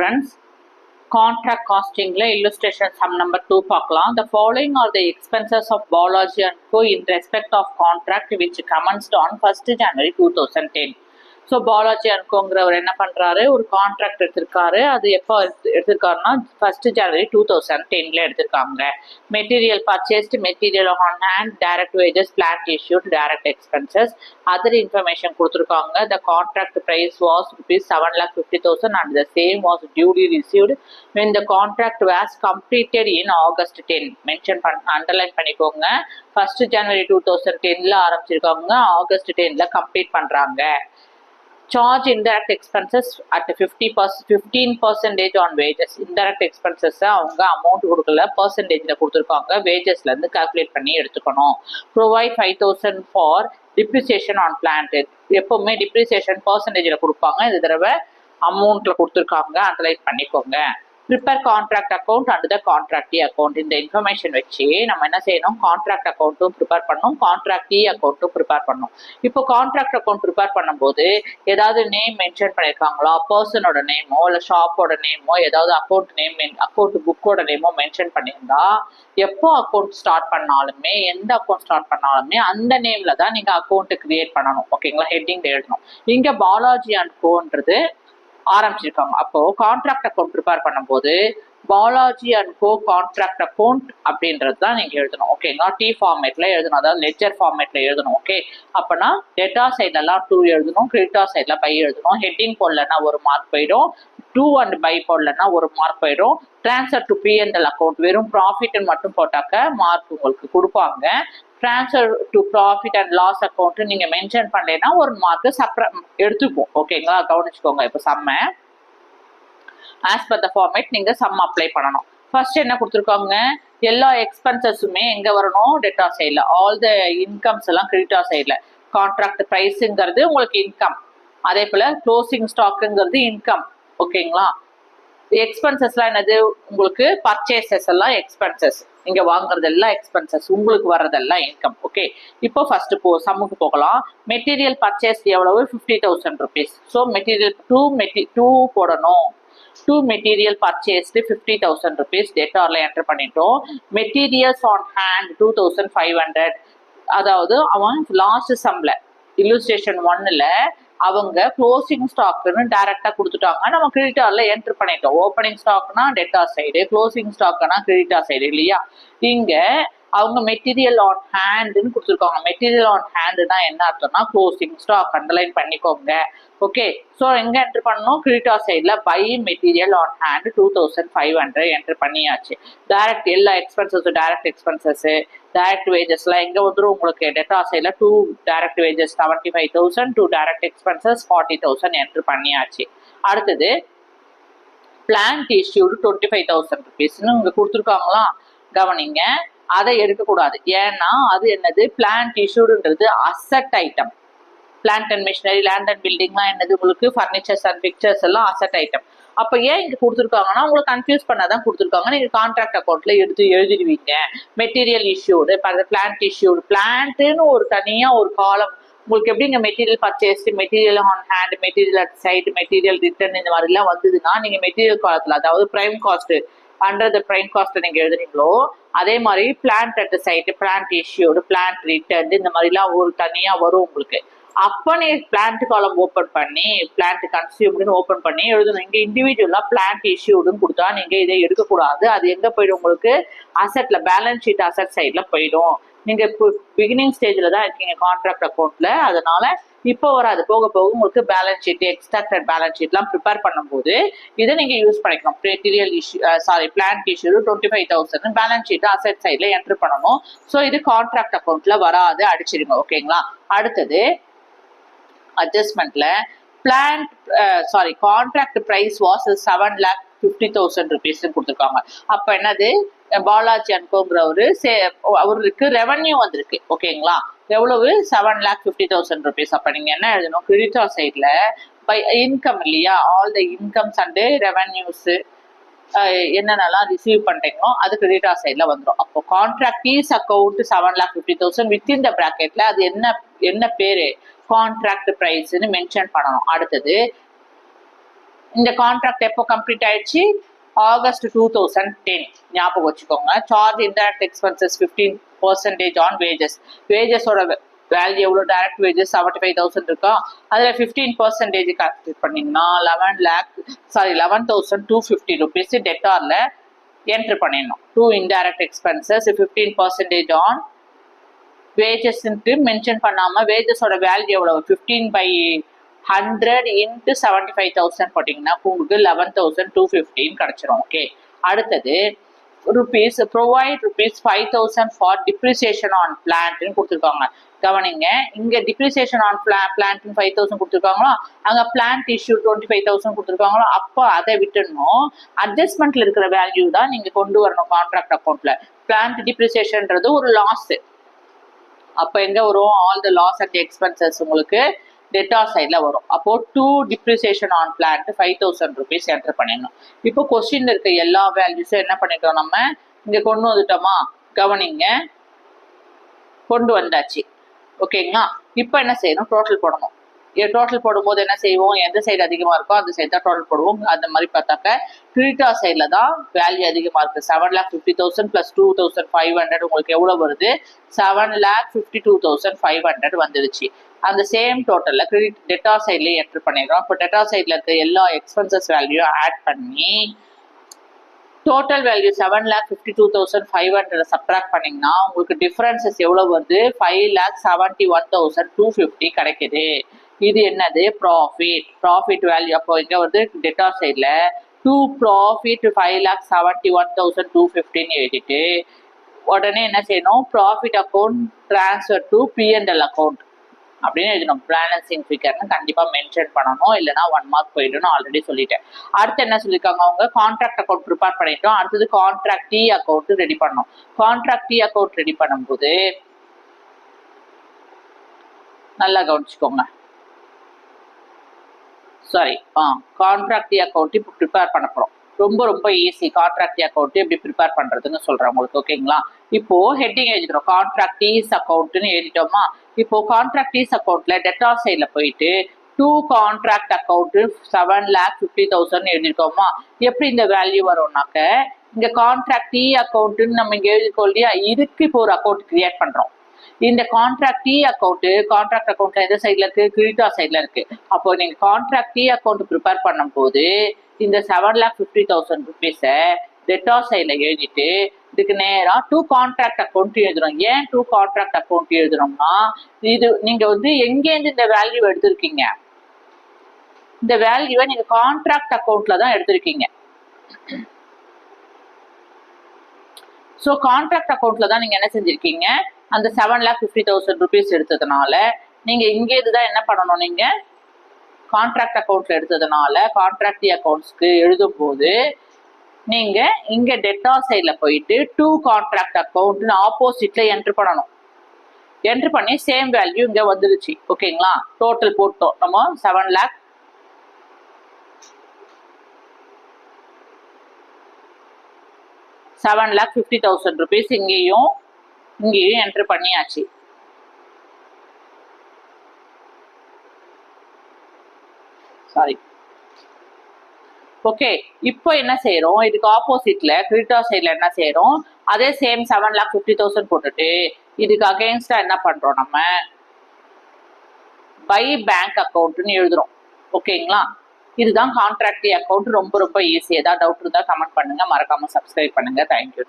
friends, contract costing illustration sum number 2 பார்க்கலாம். The following are the expenses of Balaji and Co in respect of contract which commenced on 1st January 2010. So Balaji and கோங்கிறவர் என்ன பண்ணுறாரு, ஒரு contract எடுத்திருக்காரு. அது எப்போ எடுத்திருக்காருன்னா 1st January 2010 எடுத்திருக்காங்க. Material purchased, material on hand, direct wages, plant issued, direct expenses, other information கொடுத்துருக்காங்க. The contract price was ₹7,50,000 and the same was duly received when the contract was completed in August 10. Mention underline பண்ணிக்கோங்க. 1st January 2010 ஆரம்பிச்சிருக்காங்க, August 10 complete பண்ணுறாங்க. Charge indirect expenses at 15% on wages. Indirect expenses அவங்க amount கொடுக்கல, பர்சன்டேஜ்ல கொடுத்துருக்காங்க. வேஜஸ்ல இருந்து calculate பண்ணி எடுத்துக்கணும். Provide 5,000 for depreciation on plant. எப்பவுமே டிப்ரிசியேஷன் பர்சன்டேஜ்ல கொடுப்பாங்க, இந்த தடவை அமௌண்ட்ல கொடுத்துருக்காங்க, அனலைஸ் பண்ணிக்கோங்க. Prepare contract account and the contractee account. இந்த இன்ஃபர்மேஷன் வச்சு நம்ம என்ன செய்யணும், கான்ட்ராக்ட் அக்கௌண்ட்டும் ப்ரிப்பேர் பண்ணணும், கான்ட்ராக்டி அக்கௌண்ட்டும் ப்ரிப்பேர் பண்ணணும். இப்போ கான்ட்ராக்ட் அக்கௌண்ட் ப்ரிப்பேர் பண்ணும்போது ஏதாவது நேம் மென்ஷன் பண்ணியிருக்காங்களா, பர்சனோட நேமோ இல்லை ஷாப்போட நேமோ, ஏதாவது அக்கௌண்ட் நேம், அக்கௌண்ட் புக்கோட நேமோ மென்ஷன் பண்ணியிருந்தா எப்போ அக்கௌண்ட் ஸ்டார்ட் பண்ணாலுமே, எந்த அக்கௌண்ட் ஸ்டார்ட் பண்ணாலுமே அந்த நேம்ல தான் நீங்க அக்கௌண்ட் கிரியேட் பண்ணணும். ஓகேங்களா, ஹெட்டிங் எழுதணும். இங்க பாலாஜி அண்ட் கோன்றது ஆரம்பிச்சிருக்காங்க. அப்போ கான்ட்ராக்ட் அக்கௌண்ட் ப்ரிப்பேர் பண்ணும்போது Balaji and Co contract account அப்படின்றது தான் நீங்க எழுதணும். ஓகேங்களா, டி ஃபார்மேட்ல எழுதணும், அதாவது லெட்ஜர் ஃபார்மேட்ல எழுதணும். ஓகே, அப்பனா டெட்டா சைட்லாம் 2 எழுதணும், கிரெடிட்டார் சைட்ல பை எழுதணும். ஹெட்டிங் போடலன்னா 1 மார்க் போயிடும், டூ அண்ட் பை போடலன்னா 1 மார்க் போயிடும். டிரான்ஸ்ஃபர் டு P&L அக்கௌண்ட் வெறும் ப்ராஃபிட் மட்டும் போட்டாக்க மார்க் உங்களுக்கு கொடுப்பாங்க. Transfer to profit and loss account நீங்க மென்ஷன் பண்ணலைன்னா 1 மார்க் எடுத்துக்கும். ஓகேங்களா, கவனிச்சுக்கோங்க. இப்போ சம்ம ஆஸ் பர் த ஃபார்மேட் நீங்க சம் அப்ளை பண்ணணும். ஃபர்ஸ்ட் என்ன கொடுத்துருக்காங்க, எல்லா எக்ஸ்பென்சஸுமே எங்க வரணும், டெட்டா சைட்ல. ஆல் த இன்கம்ஸ் எல்லாம் கிரெடிட்டார் சைட்ல. கான்ட்ராக்ட் பிரைஸுங்கிறது உங்களுக்கு இன்கம், அதே போல க்ளோசிங் ஸ்டாக்குங்கிறது இன்கம். ஓகேங்களா, எக்ஸ்பென்சஸ்லாம் என்னது, உங்களுக்கு பர்ச்சேசஸ் எல்லாம் எக்ஸ்பென்சஸ், இங்க வாங்குறது எல்லாம் எக்ஸ்பென்சஸ், உங்களுக்கு வர்றதெல்லாம் இன்கம். ஓகே, இப்போ ஃபர்ஸ்ட் சம்முக்கு போகலாம். மெட்டீரியல் பர்ச்சேஸ் எவ்வளவு, ₹50,000. ஸோ மெட்டீரியல் டூ போடணும். டூ மெட்டீரியல் பர்ச்சேஸ்டு ₹50,000 டேட்டார்ல என்டர் பண்ணிட்டோம். Materials on hand 2,500. அதாவது அவன் லாஸ்ட் சம்ல இல்லுஸ்ட்ரேஷன் 1ல அவங்க க்ளோசிங் ஸ்டாக்னு டைரக்டா கொடுத்துட்டாங்க, நம்ம கிரெடிட்டார்ல என்டர் பண்ணிட்டோம். ஓப்பனிங் ஸ்டாக்னா டெட்டார் சைடு, க்ளோசிங் ஸ்டாக்னா கிரெடிட்டார் சைடு இல்லையா. இங்க அவங்க மெட்டீரியல் ஆன் ஹேண்டுன்னு கொடுத்துருக்காங்க. மெட்டீரியல் ஆன் ஹேண்டுனா என்ன அர்த்தம்னா க்ளோசிங் ஸ்டாக், அண்டர்லைன் பண்ணிக்கோங்க. ஓகே, ஸோ எங்க என்டர் பண்ணணும், கிரெடிட்டார் சைட்ல by material on hand 2,500 enter பண்ணியாச்சு. டைரக்ட் எல்லா எக்ஸ்பென்சஸ், டைரக்ட் எக்ஸ்பென்சஸ், டைரக்ட் வேஜஸ்லாம் எங்க வந்துடும் உங்களுக்கு, டெட்டார் சைட்ல 2 direct wages 75,000, 2 direct expenses 40,000 enter பண்ணியாச்சு. அடுத்தது பிளான்ட் இஷ்யூடு ₹25,000 இங்க கொடுத்துருக்காங்களா, கவனிங்க. அதை எடுக்கக்கூடாது, ஏன்னா அது என்னது, பிளான்ட் இஷ்யூடுன்றது asset item. Plant and machinery, land and பில்டிங்லாம் என்னது உங்களுக்கு, ஃபர்னிச்சர்ஸ் அண்ட் பிக்சர்ஸ் எல்லாம் அசட் ஐட்டம். அப்போ ஏன் இங்க கொடுத்துருக்காங்கன்னா உங்களுக்கு கன்ஃபியூஸ் பண்ணாதான் கொடுத்துருக்காங்க. நீங்க கான்ட்ராக்ட் அக்கௌண்ட்ல எடுத்து எழுதிடுவீங்க. மெட்டீரியல் இஷ்யூடு, பிளான்ட் இஷ்யூடு, பிளான்ட்னு ஒரு தனியா ஒரு காலம் உங்களுக்கு எப்படிங்க, material purchase, material on hand, material at side, material return, இந்த மாதிரிலாம் வந்ததுன்னா நீங்க மெட்டீரியல் காலத்துல, அதாவது prime cost under the prime cost நீங்க எழுதுறீங்களோ அதே மாதிரி plant at side, plant issued, plant return, இந்த மாதிரிலாம் ஒரு தனியா வரும் உங்களுக்கு. அப்ப நீ பிளான்ட் காலம் ஓப்பன் பண்ணி பிளான்ட் கன்சியூம்டுன்னு ஓப்பன் பண்ணி எழுதணும். இங்க இண்டிவிஜுவலா பிளான்ட் இஷ்யூடுன்னு கொடுத்தா நீங்க இதை எடுக்கக்கூடாது. அது எங்க போயிடும் உங்களுக்கு, அசட்ல, பேலன்ஸ் ஷீட் அசட் சைட்ல போயிடும். நீங்க இப்போ பிகினிங் ஸ்டேஜ்ல தான் இருக்கீங்க கான்ட்ராக்ட் அக்கௌண்ட்ல, அதனால இப்போ வராது, போக போக உங்களுக்கு பேலன்ஸ் ஷீட், எக்ஸ்ட்ராக்டட் பேலன்ஸ் ஷீட்லாம் ப்ரிப்பேர் பண்ணும்போது இதை நீங்க யூஸ் பண்ணிக்கணும். Material issue plant issue 25,000 balance sheet asset சைட்ல என்டர் பண்ணணும். ஸோ இது கான்ட்ராக்ட் அக்கௌண்ட்ல வராது, அடிச்சிருங்க. ஓகேங்களா, அடுத்தது அட்ஜஸ்ட்மெண்ட்ல பிளான்ட் கான்ட்ராக்ட் பிரைஸ் வாஸ் ₹7,50,000 கொடுத்துருக்காங்க. அப்ப என்னது, பாலாஜி அண்ட் கோங்கிறவரு அவருக்கு ரெவன்யூ வந்திருக்கு. ஓகேங்களா, எவ்வளவு, ₹7,50,000. அப்ப நீங்க என்ன எழுதணும், கிரெடிட்டார் சைட்ல பை இன்கம் இல்லையா, all the incomes and revenues என்னென்னலாம் ரிசீவ் பண்றீங்களோ அது கிரெடிட்டார் சைட்ல வந்துடும். அப்போ கான்ட்ராக்டீஸ் அக்கௌண்ட் 7,50,000 வித்தின் த பிராக்கெட்ல அது என்ன பேரு, கான்ட்ராக்ட் பிரைஸ்ன்னு மென்ஷன் பண்ணணும். அடுத்தது இந்த கான்ட்ராக்ட் எப்போ கம்ப்ளீட் ஆயிடுச்சு? ஆகஸ்ட் 2010. ஞாபகம் வச்சுக்கோங்க. Charge indirect expenses 15% on wages. வேஜஸோட வேல்யூ எவ்வளோ? டைரக்ட் வேஜஸ் 75,000 இருக்கா, அதில் 15% கால்குலேட் பண்ணிங்கன்னா 11,250 rupees டெட்டாரில் என்ட்ரு பண்ணிடணும். 2 இன்டைரக்ட் எக்ஸ்பென்சஸ் 15% ஆன் வேஜஸ்ன்ட்டு மென்ஷன் பண்ணாமல் வேஜஸோட வேல்யூ எவ்வளோ? 15/100 into 75,000 போட்டிங்கன்னா உங்களுக்கு 11,250 கிடச்சிரும். ஓகே, அடுத்தது rupees provide rupees 5,000 for depreciation on பிளான்ட்னு கொடுத்துருக்காங்க. கவனிங்க, இங்கே டிப்ரிசியேஷன் ஆன் பிளான்ட்னு 5,000 கொடுத்துருக்காங்களோ, அங்கே பிளான்ட் இஷ்யூ 25,000 கொடுத்துருக்காங்களோ, அப்போ அதை விட்டுடணும். அட்ஜஸ்ட்மெண்ட்ல இருக்கிற வேல்யூ தான் நீங்கள் கொண்டு வரணும் கான்ட்ராக்ட் அக்கௌண்ட்ல. பிளான்ட் டிப்ரிசியேஷன்ன்றது ஒரு லாஸ். அப்போ எங்கே வரும்? All the loss and expenses உங்களுக்கு டெட்டார் சைடில் வரும். அப்போது 2 depreciation on plant 5,000 rupees enter பண்ணிடணும். இப்போ கொஸ்டின் இருக்க எல்லா வேல்யூஸும் என்ன பண்ணிட்டோம்? நம்ம இங்கே கொண்டு வந்துட்டோமா? கவனிங்க, கொண்டு வந்தாச்சு. ஓகேங்களா, இப்போ என்ன செய்யணும்? டோட்டல் போடணும். டோட்டல் போடும்போது என்ன செய்வோம்? எந்த சைடு அதிகமாக இருக்கோ அந்த சைடு தான் டோட்டல் போடுவோம். அந்த மாதிரி பார்த்தாக்க கிரெடிட்டார் சைடில் தான் வேல்யூ அதிகமாக இருக்குது. 7,50,000 + 2,500 உங்களுக்கு எவ்வளோ வருது? 7,52,500 வந்துடுச்சு. அந்த சேம் டோட்டலில் டெட்டார் சைட்லேயே என்ட்ரு பண்ணிடுறோம். இப்போ டெட்டார் சைடில் இருக்க எல்லா எக்ஸ்பென்சஸ் வேல்யூ ஆட் பண்ணி டோட்டல் வேல்யூ 7,52,500 சப்ட்ராக்ட் பண்ணிங்கன்னா உங்களுக்கு டிஃப்ரென்சஸ் எவ்வளோ வருது? 5,71,250 கிடைக்குது. இது என்னது? Profit value. அப்போ இங்கே வந்து டெட்டார் சைடில் டு ப்ராஃபிட் 5,71,250 எழுதிட்டு உடனே என்ன செய்யணும்? Profit account transfer to P&L account அப்படின்னு எழுதணும். பேலன்சிங் ஃபிகர்னு கண்டிப்பாக மென்ஷன் பண்ணணும், இல்லைனா 1 மார்க் போயிடணும். ஆல்ரெடி சொல்லிட்டேன். அடுத்து என்ன சொல்லியிருக்காங்க? அவங்க கான்ட்ராக்ட் அக்கௌண்ட் ப்ரிப்பேர் பண்ணிட்டோம். அடுத்தது கான்ட்ராக்ட் டி அக்கௌண்ட் ரெடி பண்ணணும். கான்ட்ராக்ட் டி அக்கௌண்ட் ரெடி பண்ணும்போது நல்லா கவனிச்சுக்கோங்க. கான்ட்ராக்ட் டி அக்கௌண்ட் இப்போ ப்ரிப்பேர் பண்ண போகிறோம். ரொம்ப ரொம்ப ஈஸி. கான்ட்ராக்ட் அக்கௌண்ட் எப்படி ப்ரிப்பேர் பண்ணுறதுன்னு சொல்கிறேன் உங்களுக்கு. ஓகேங்களா, இப்போ ஹெட்டிங் எழுதிக்கிறோம். கான்ட்ராக்ட் டீஸ் அக்கௌண்ட்னு எழுதிட்டோமா? இப்போ கான்ட்ராக்ட் டீஸ் அக்கௌண்ட்ல டெட்டார் சைடில் போயிட்டு 2 கான்ட்ராக்ட் அக்கௌண்ட் 7,50,000 எழுதிருக்கோமா? எப்படி இந்த வேல்யூ வரும்னாக்க, இங்க கான்ட்ராக்ட் டி அக்கௌண்ட்னு நம்ம இங்க எழுதிருக்கோம் இல்லையா, இதுக்கு இப்போ ஒரு அக்கௌண்ட் கிரியேட் பண்றோம். இந்த கான்ட்ராக்ட் டி அக்கௌண்ட் கான்ட்ராக்ட் அக்கௌண்ட்ல எந்த சைட்ல இருக்கு? கிரெடிட்டார் சைட்ல இருக்கு. அப்போ நீங்க கான்ட்ராக்ட் டி அக்கௌண்ட் ப்ரிப்பேர் பண்ணும்போது இந்த 7,50,000 rupees டெட்டார் சைட்ல எழுதிட்டு இதுக்கு நேரம் 2 கான்ட்ராக்ட் அக்கௌண்ட் எழுதுறோம். ஏன் 2 கான்ட்ராக்ட் அக்கௌண்ட் எழுதுறோம்னா, இது நீங்க வந்து எங்கேருந்து இந்த வேல்யூ எடுத்திருக்கீங்க? இந்த வேல்யூவை நீங்க கான்ட்ராக்ட் அக்கௌண்ட்ல தான் எடுத்திருக்கீங்க. ஸோ கான்ட்ராக்ட் அக்கௌண்ட்ல தான் நீங்க என்ன செஞ்சிருக்கீங்க? அந்த 7,50,000 rupees எடுத்ததுனால நீங்க இங்கேருந்து தான் என்ன பண்ணணும்? நீங்க கான்ட்ராக்ட் அக்கௌண்ட்ல எடுத்ததுனால கான்ட்ராக்ட் அக்கௌண்ட்ஸ்க்கு எழுதும் போது நீங்க இங்க டெட்டார் சைட்ல போயிட்டு 2 கான்ட்ராக்ட் அக்கௌண்ட் ஆப்போசிட்ல என்ட்ரு பண்ணணும். என்ட்ரு பண்ணி சேம் வேல்யூ இங்க வந்துருச்சு. ஓகேங்களா, டோட்டல் போட்டோம் நம்ம 7,50,000 rupees இங்கேயும் என்ட்ரு பண்ணியாச்சு. ஓகே, இப்போ என்ன செய்யறோம்? இதுக்கு ஆப்போசிட்ல கிரெடிட்டார் சைட்ல என்ன செய்யறோம்? அதே சேம் 7,50,000 போட்டுட்டு இதுக்கு அகைன்ஸ்டா என்ன பண்றோம்? நம்ம பை பேங்க் அக்கௌண்ட்னு எழுதுறோம். ஓகேங்களா, இதுதான் கான்ட்ராக்ட் அக்கௌண்ட். ரொம்ப ரொம்ப ஈஸி. ஏதாவது டவுட் இருந்தா கமெண்ட் பண்ணுங்க, மறக்காம சப்ஸ்கிரைப் பண்ணுங்க. தேங்க்யூ.